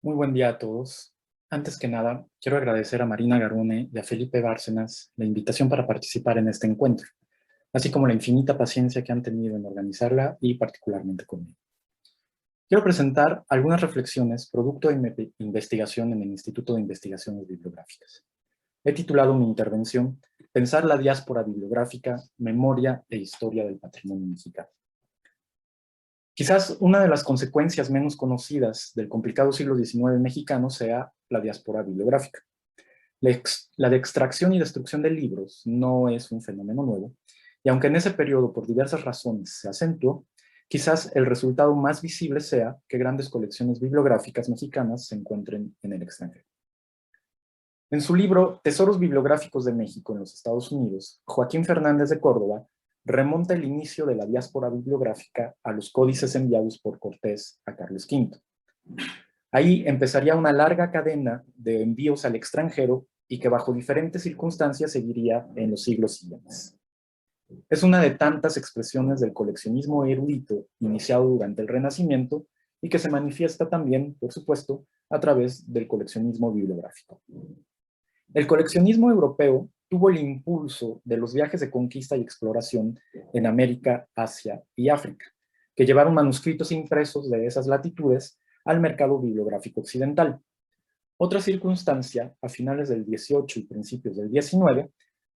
Muy buen día a todos. Antes que nada, quiero agradecer a Marina Garone y a Felipe Bárcenas la invitación para participar en este encuentro, así como la infinita paciencia que han tenido en organizarla y particularmente conmigo. Quiero presentar algunas reflexiones producto de mi investigación en el Instituto de Investigaciones Bibliográficas. He titulado mi intervención Pensar la diáspora bibliográfica, memoria e historia del patrimonio mexicano. Quizás una de las consecuencias menos conocidas del complicado siglo XIX mexicano sea la diáspora bibliográfica. La de extracción y destrucción de libros no es un fenómeno nuevo, y aunque en ese periodo por diversas razones se acentuó, quizás el resultado más visible sea que grandes colecciones bibliográficas mexicanas se encuentren en el extranjero. En su libro Tesoros Bibliográficos de México en los Estados Unidos, Joaquín Fernández de Córdoba remonta el inicio de la diáspora bibliográfica a los códices enviados por Cortés a Carlos V. Ahí empezaría una larga cadena de envíos al extranjero y que bajo diferentes circunstancias seguiría en los siglos siguientes. Es una de tantas expresiones del coleccionismo erudito iniciado durante el Renacimiento y que se manifiesta también, por supuesto, a través del coleccionismo bibliográfico. El coleccionismo europeo tuvo el impulso de los viajes de conquista y exploración en América, Asia y África, que llevaron manuscritos impresos de esas latitudes al mercado bibliográfico occidental. Otra circunstancia, a finales del XVIII y principios del XIX,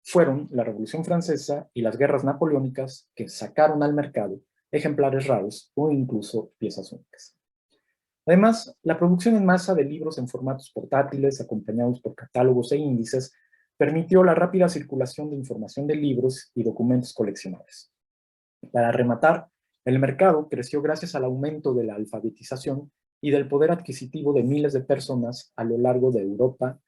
fueron la Revolución Francesa y las guerras napoleónicas que sacaron al mercado ejemplares raros o incluso piezas únicas. Además, la producción en masa de libros en formatos portátiles, acompañados por catálogos e índices, permitió la rápida circulación de información de libros y documentos coleccionables. Para rematar, el mercado creció gracias al aumento de la alfabetización y del poder adquisitivo de miles de personas a lo largo de Europa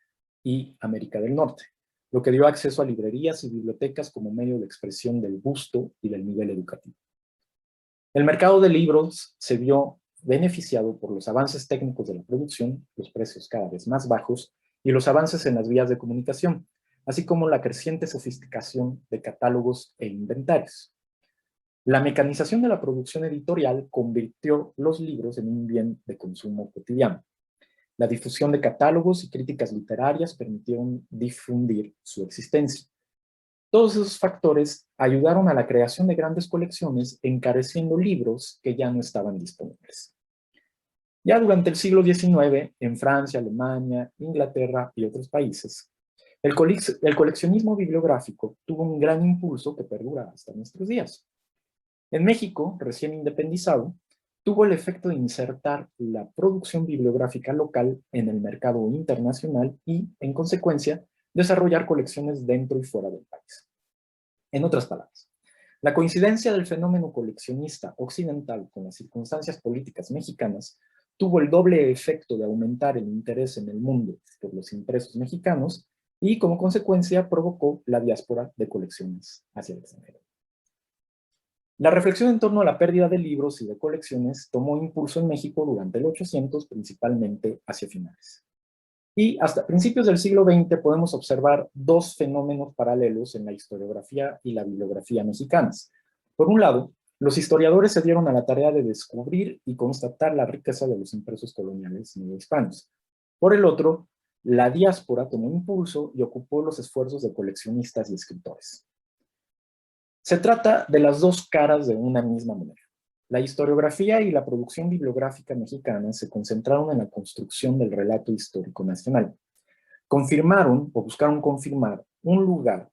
y América del Norte, lo que dio acceso a librerías y bibliotecas como medio de expresión del gusto y del nivel educativo. El mercado de libros se vio beneficiado por los avances técnicos de la producción, los precios cada vez más bajos y los avances en las vías de comunicación, así como la creciente sofisticación de catálogos e inventarios. La mecanización de la producción editorial convirtió los libros en un bien de consumo cotidiano. La difusión de catálogos y críticas literarias permitieron difundir su existencia. Todos esos factores ayudaron a la creación de grandes colecciones, encareciendo libros que ya no estaban disponibles. Ya durante el siglo XIX, en Francia, Alemania, Inglaterra y otros países, el coleccionismo bibliográfico tuvo un gran impulso que perdura hasta nuestros días. En México, recién independizado, tuvo el efecto de insertar la producción bibliográfica local en el mercado internacional y, en consecuencia, desarrollar colecciones dentro y fuera del país. En otras palabras, la coincidencia del fenómeno coleccionista occidental con las circunstancias políticas mexicanas tuvo el doble efecto de aumentar el interés en el mundo por los impresos mexicanos y, como consecuencia, provocó la diáspora de colecciones hacia el extranjero. La reflexión en torno a la pérdida de libros y de colecciones tomó impulso en México durante el 800, principalmente hacia finales. Y hasta principios del siglo XX podemos observar dos fenómenos paralelos en la historiografía y la bibliografía mexicanas. Por un lado, los historiadores se dieron a la tarea de descubrir y constatar la riqueza de los impresos coloniales neohispanos. Por el otro, la diáspora tomó impulso y ocupó los esfuerzos de coleccionistas y escritores. Se trata de las dos caras de una misma moneda. La historiografía y la producción bibliográfica mexicana se concentraron en la construcción del relato histórico nacional. Confirmaron o buscaron confirmar un lugar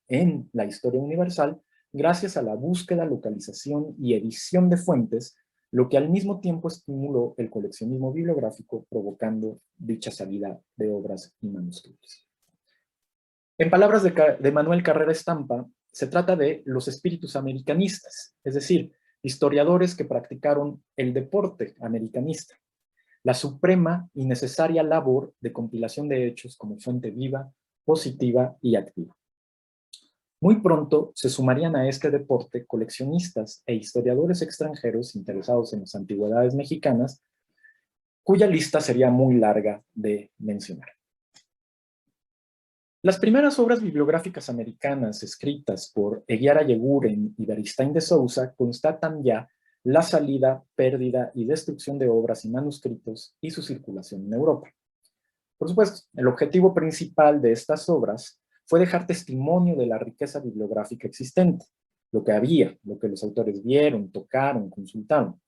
en la historia universal gracias a la búsqueda, localización y edición de fuentes, lo que al mismo tiempo estimuló el coleccionismo bibliográfico, provocando dicha salida de obras y manuscritos. En palabras de Manuel Carrera Estampa, se trata de los espíritus americanistas, es decir, historiadores que practicaron el deporte americanista, la suprema y necesaria labor de compilación de hechos como fuente viva, positiva y activa. Muy pronto se sumarían a este deporte coleccionistas e historiadores extranjeros interesados en las antigüedades mexicanas, cuya lista sería muy larga de mencionar. Las primeras obras bibliográficas americanas escritas por Eguiara Yeguren y Beristain de Souza constatan ya la salida, pérdida y destrucción de obras y manuscritos y su circulación en Europa. Por supuesto, el objetivo principal de estas obras fue dejar testimonio de la riqueza bibliográfica existente, lo que había, lo que los autores vieron, tocaron, consultaron.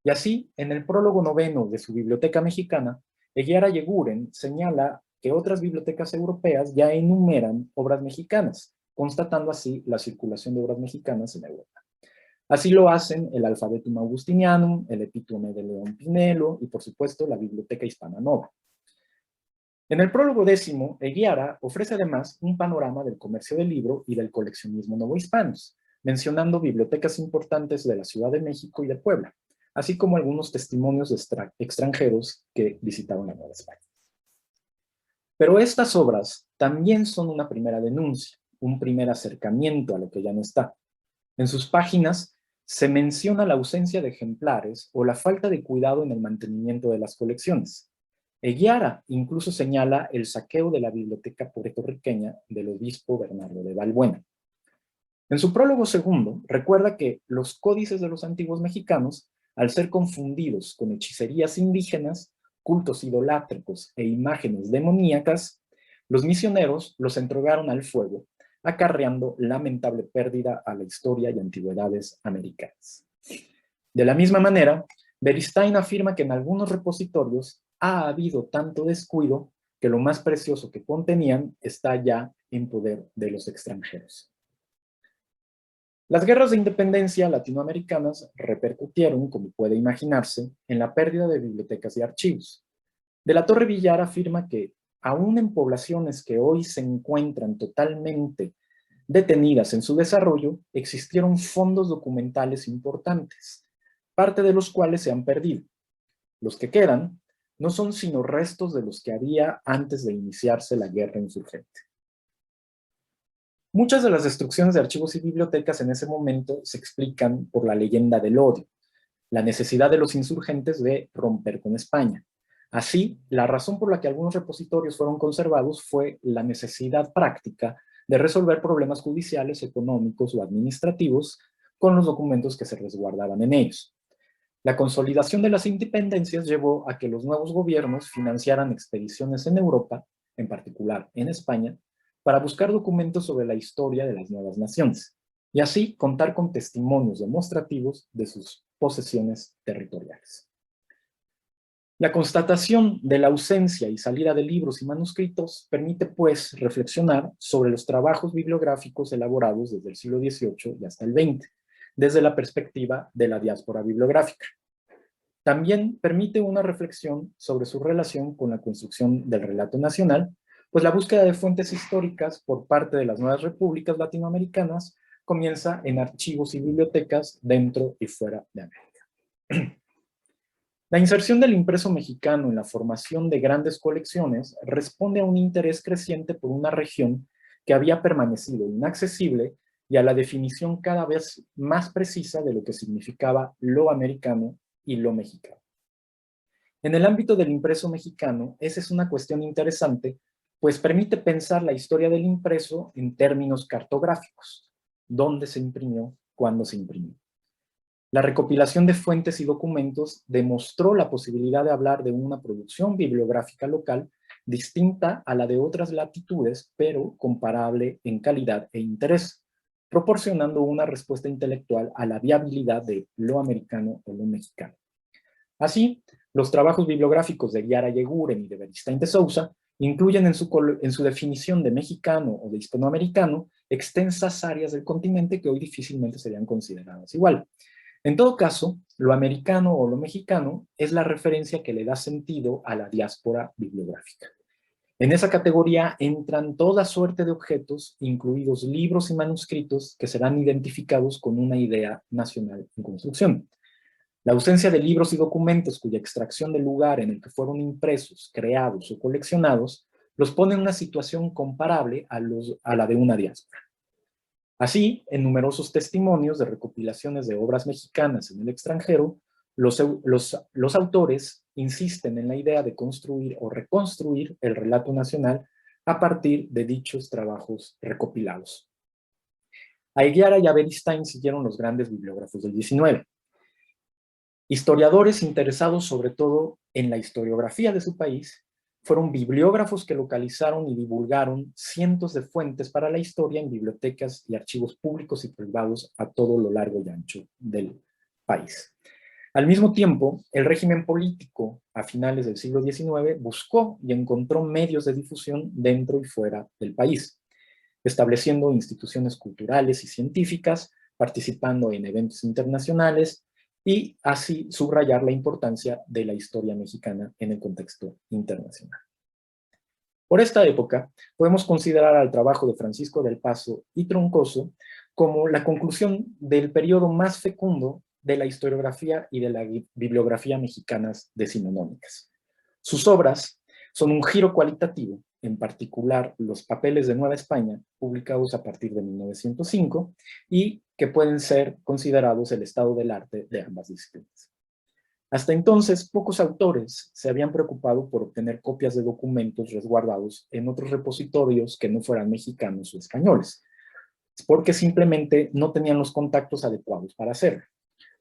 Y así, en el prólogo noveno de su Biblioteca Mexicana, Eguiara Yeguren señala que otras bibliotecas europeas ya enumeran obras mexicanas, constatando así la circulación de obras mexicanas en Europa. Así lo hacen el Alphabetum Augustinianum, el Epítome de León Pinelo y, por supuesto, la Biblioteca Hispana Nova. En el prólogo décimo, Eguiara ofrece además un panorama del comercio del libro y del coleccionismo novohispanos, mencionando bibliotecas importantes de la Ciudad de México y de Puebla, así como algunos testimonios de extranjeros que visitaron la Nueva España. Pero estas obras también son una primera denuncia, un primer acercamiento a lo que ya no está. En sus páginas se menciona la ausencia de ejemplares o la falta de cuidado en el mantenimiento de las colecciones. Eguiara incluso señala el saqueo de la biblioteca puertorriqueña del obispo Bernardo de Balbuena. En su prólogo segundo, recuerda que los códices de los antiguos mexicanos, al ser confundidos con hechicerías indígenas, cultos idolátricos e imágenes demoníacas, los misioneros los entregaron al fuego, acarreando lamentable pérdida a la historia y antigüedades americanas. De la misma manera, Beristain afirma que en algunos repositorios ha habido tanto descuido que lo más precioso que contenían está ya en poder de los extranjeros. Las guerras de independencia latinoamericanas repercutieron, como puede imaginarse, en la pérdida de bibliotecas y archivos. De la Torre Villar afirma que, aún en poblaciones que hoy se encuentran totalmente detenidas en su desarrollo, existieron fondos documentales importantes, parte de los cuales se han perdido. Los que quedan no son sino restos de los que había antes de iniciarse la guerra insurgente. Muchas de las destrucciones de archivos y bibliotecas en ese momento se explican por la leyenda del odio, la necesidad de los insurgentes de romper con España. Así, la razón por la que algunos repositorios fueron conservados fue la necesidad práctica de resolver problemas judiciales, económicos o administrativos con los documentos que se resguardaban en ellos. La consolidación de las independencias llevó a que los nuevos gobiernos financiaran expediciones en Europa, en particular en España, para buscar documentos sobre la historia de las nuevas naciones, y así contar con testimonios demostrativos de sus posesiones territoriales. La constatación de la ausencia y salida de libros y manuscritos permite, pues, reflexionar sobre los trabajos bibliográficos elaborados desde el siglo XVIII y hasta el XX, desde la perspectiva de la diáspora bibliográfica. También permite una reflexión sobre su relación con la construcción del relato nacional, pues la búsqueda de fuentes históricas por parte de las nuevas repúblicas latinoamericanas comienza en archivos y bibliotecas dentro y fuera de América. La inserción del impreso mexicano en la formación de grandes colecciones responde a un interés creciente por una región que había permanecido inaccesible y a la definición cada vez más precisa de lo que significaba lo americano y lo mexicano. En el ámbito del impreso mexicano, esa es una cuestión interesante, pues permite pensar la historia del impreso en términos cartográficos. ¿Dónde se imprimió? ¿Cuándo se imprimió? La recopilación de fuentes y documentos demostró la posibilidad de hablar de una producción bibliográfica local distinta a la de otras latitudes, pero comparable en calidad e interés, proporcionando una respuesta intelectual a la viabilidad de lo americano o lo mexicano. Así, los trabajos bibliográficos de Eguiara Yeguren y de Beristain de Sousa incluyen en su definición de mexicano o de hispanoamericano extensas áreas del continente que hoy difícilmente serían consideradas igual. En todo caso, lo americano o lo mexicano es la referencia que le da sentido a la diáspora bibliográfica. En esa categoría entran toda suerte de objetos, incluidos libros y manuscritos, que serán identificados con una idea nacional en construcción. La ausencia de libros y documentos cuya extracción del lugar en el que fueron impresos, creados o coleccionados los pone en una situación comparable a la de una diáspora. Así, en numerosos testimonios de recopilaciones de obras mexicanas en el extranjero, los autores insisten en la idea de construir o reconstruir el relato nacional a partir de dichos trabajos recopilados. A Eguiara y a Beristain siguieron los grandes bibliógrafos del XIX. Historiadores interesados sobre todo en la historiografía de su país fueron bibliógrafos que localizaron y divulgaron cientos de fuentes para la historia en bibliotecas y archivos públicos y privados a todo lo largo y ancho del país. Al mismo tiempo, el régimen político a finales del siglo XIX buscó y encontró medios de difusión dentro y fuera del país, estableciendo instituciones culturales y científicas, participando en eventos internacionales y así subrayar la importancia de la historia mexicana en el contexto internacional. Por esta época, podemos considerar al trabajo de Francisco del Paso y Troncoso como la conclusión del periodo más fecundo de la historiografía y de la bibliografía mexicanas decimonónicas. Sus obras son un giro cualitativo, en particular los papeles de Nueva España, publicados a partir de 1905, y que pueden ser considerados el estado del arte de ambas disciplinas. Hasta entonces, pocos autores se habían preocupado por obtener copias de documentos resguardados en otros repositorios que no fueran mexicanos o españoles, porque simplemente no tenían los contactos adecuados para hacerlo.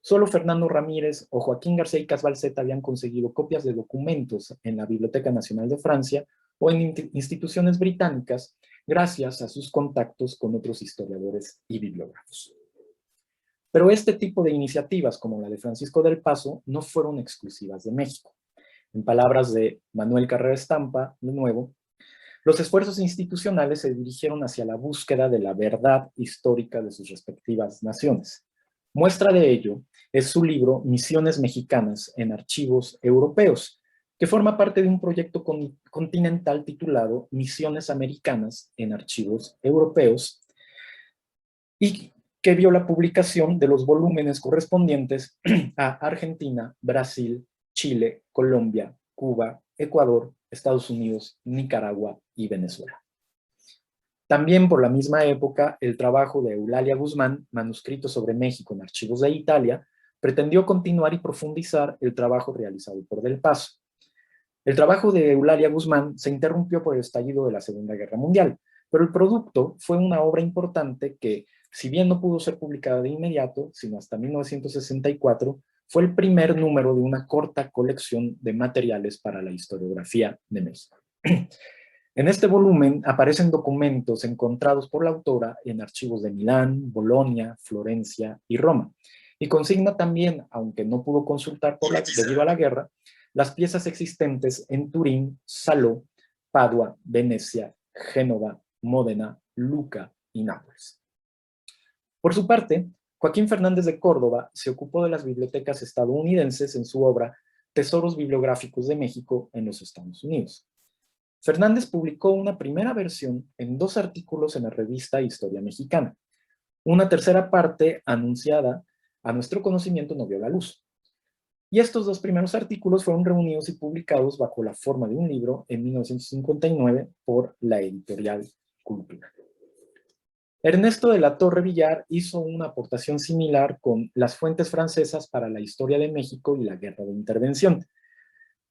Solo Fernando Ramírez o Joaquín García y Casbalceta habían conseguido copias de documentos en la Biblioteca Nacional de Francia o en instituciones británicas gracias a sus contactos con otros historiadores y bibliógrafos. Pero este tipo de iniciativas, como la de Francisco del Paso, no fueron exclusivas de México. En palabras de Manuel Carrera Estampa, de nuevo, los esfuerzos institucionales se dirigieron hacia la búsqueda de la verdad histórica de sus respectivas naciones. Muestra de ello es su libro Misiones Mexicanas en Archivos Europeos, que forma parte de un proyecto continental titulado Misiones Americanas en Archivos Europeos y que vio la publicación de los volúmenes correspondientes a Argentina, Brasil, Chile, Colombia, Cuba, Ecuador, Estados Unidos, Nicaragua y Venezuela. También por la misma época, el trabajo de Eulalia Guzmán, Manuscrito sobre México en Archivos de Italia, pretendió continuar y profundizar el trabajo realizado por Del Paso. El trabajo de Eulalia Guzmán se interrumpió por el estallido de la Segunda Guerra Mundial, pero el producto fue una obra importante que, si bien no pudo ser publicada de inmediato, sino hasta 1964, fue el primer número de una corta colección de materiales para la historiografía de México. En este volumen aparecen documentos encontrados por la autora en archivos de Milán, Bolonia, Florencia y Roma, y consigna también, aunque no pudo consultar debido a la guerra, las piezas existentes en Turín, Saló, Padua, Venecia, Génova, Módena, Lucca y Nápoles. Por su parte, Joaquín Fernández de Córdoba se ocupó de las bibliotecas estadounidenses en su obra Tesoros Bibliográficos de México en los Estados Unidos. Fernández publicó una primera versión en 2 artículos en la revista Historia Mexicana. Una tercera parte, anunciada a nuestro conocimiento, no vio la luz. Y estos 2 primeros artículos fueron reunidos y publicados bajo la forma de un libro en 1959 por la editorial Cultura. Ernesto de la Torre Villar hizo una aportación similar con Las fuentes francesas para la historia de México y la guerra de intervención.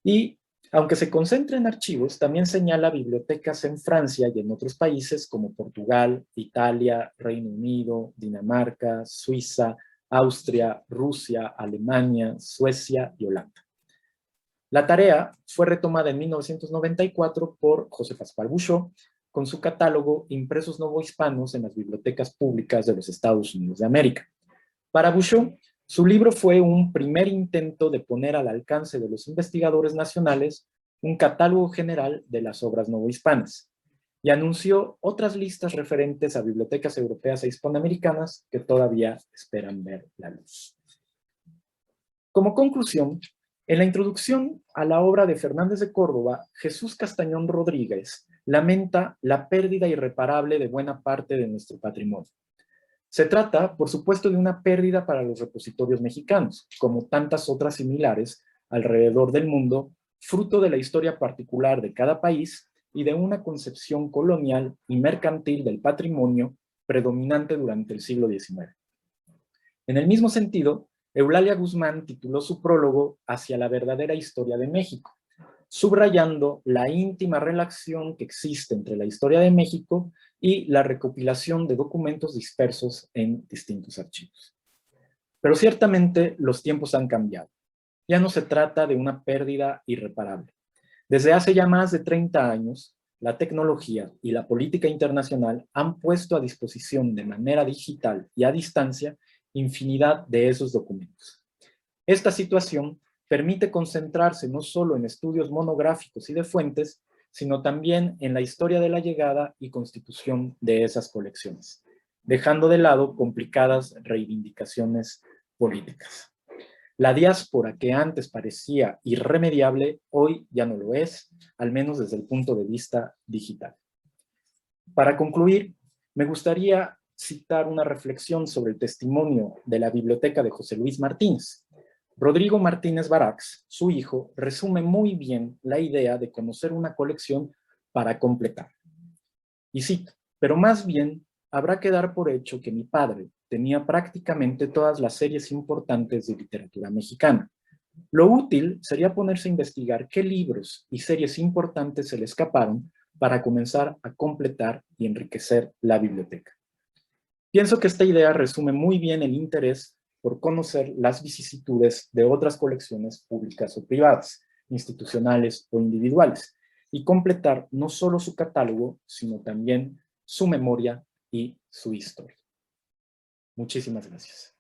Y, aunque se concentra en archivos, también señala bibliotecas en Francia y en otros países como Portugal, Italia, Reino Unido, Dinamarca, Suiza, Austria, Rusia, Alemania, Suecia y Holanda. La tarea fue retomada en 1994 por José Pascual Bouchot con su catálogo Impresos Novohispanos en las bibliotecas públicas de los Estados Unidos de América. Para Bouchot, su libro fue un primer intento de poner al alcance de los investigadores nacionales un catálogo general de las obras novohispanas y anunció otras listas referentes a bibliotecas europeas e hispanoamericanas que todavía esperan ver la luz. Como conclusión, en la introducción a la obra de Fernández de Córdoba, Jesús Castañón Rodríguez lamenta la pérdida irreparable de buena parte de nuestro patrimonio. Se trata, por supuesto, de una pérdida para los repositorios mexicanos, como tantas otras similares alrededor del mundo, fruto de la historia particular de cada país y de una concepción colonial y mercantil del patrimonio predominante durante el siglo XIX. En el mismo sentido, Eulalia Guzmán tituló su prólogo Hacia la verdadera historia de México, subrayando la íntima relación que existe entre la historia de México y la recopilación de documentos dispersos en distintos archivos. Pero ciertamente los tiempos han cambiado. ya no se trata de una pérdida irreparable. Desde hace ya más de 30 años, la tecnología y la política internacional han puesto a disposición de manera digital y a distancia infinidad de esos documentos. Esta situación permite concentrarse no solo en estudios monográficos y de fuentes, sino también en la historia de la llegada y constitución de esas colecciones, dejando de lado complicadas reivindicaciones políticas. La diáspora que antes parecía irremediable, hoy ya no lo es, al menos desde el punto de vista digital. Para concluir, me gustaría citar una reflexión sobre el testimonio de la biblioteca de José Luis Martínez. Rodrigo Martínez Barax, su hijo, resume muy bien la idea de conocer una colección para completar. Y cito, pero más bien habrá que dar por hecho que mi padre tenía prácticamente todas las series importantes de literatura mexicana. Lo útil sería ponerse a investigar qué libros y series importantes se le escaparon para comenzar a completar y enriquecer la biblioteca. Pienso que esta idea resume muy bien el interés por conocer las vicisitudes de otras colecciones públicas o privadas, institucionales o individuales, y completar no solo su catálogo, sino también su memoria y su historia. Muchísimas gracias.